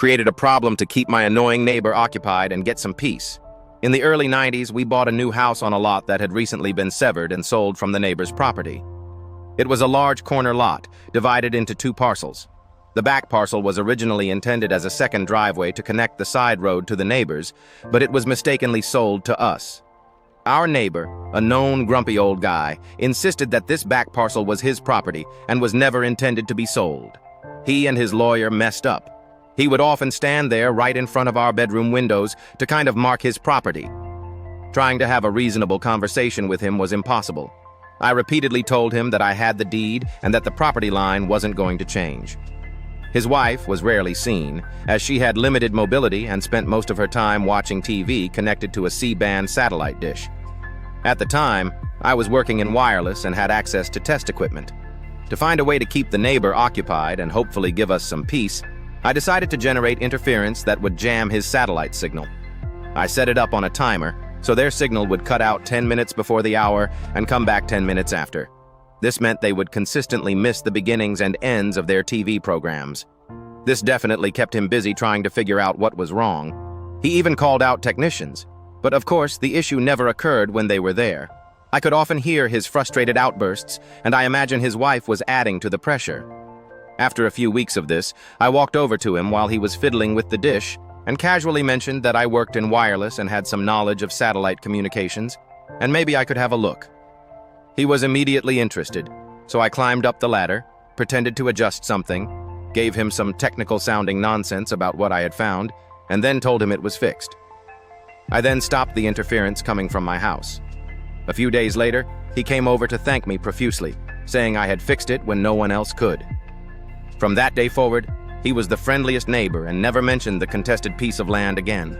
created a problem to keep my annoying neighbor occupied and get some peace. In the early 90s, we bought a new house on a lot that had recently been severed and sold from the neighbor's property. It was a large corner lot, divided into two parcels. The back parcel was originally intended as a second driveway to connect the side road to the neighbors, but it was mistakenly sold to us. Our neighbor, a known grumpy old guy, insisted that this back parcel was his property and was never intended to be sold. He and his lawyer messed up. He would often stand there right in front of our bedroom windows to kind of mark his property. Trying to have a reasonable conversation with him was impossible. I repeatedly told him that I had the deed and that the property line wasn't going to change. His wife was rarely seen, as she had limited mobility and spent most of her time watching TV connected to a C-band satellite dish. At the time, I was working in wireless and had access to test equipment. To find a way to keep the neighbor occupied and hopefully give us some peace, I decided to generate interference that would jam his satellite signal. I set it up on a timer, so their signal would cut out 10 minutes before the hour and come back 10 minutes after. This meant they would consistently miss the beginnings and ends of their TV programs. This definitely kept him busy trying to figure out what was wrong. He even called out technicians, but of course the issue never occurred when they were there. I could often hear his frustrated outbursts, and I imagine his wife was adding to the pressure. After a few weeks of this, I walked over to him while he was fiddling with the dish and casually mentioned that I worked in wireless and had some knowledge of satellite communications, and maybe I could have a look. He was immediately interested, so I climbed up the ladder, pretended to adjust something, gave him some technical-sounding nonsense about what I had found, and then told him it was fixed. I then stopped the interference coming from my house. A few days later, he came over to thank me profusely, saying I had fixed it when no one else could. From that day forward, he was the friendliest neighbor and never mentioned the contested piece of land again.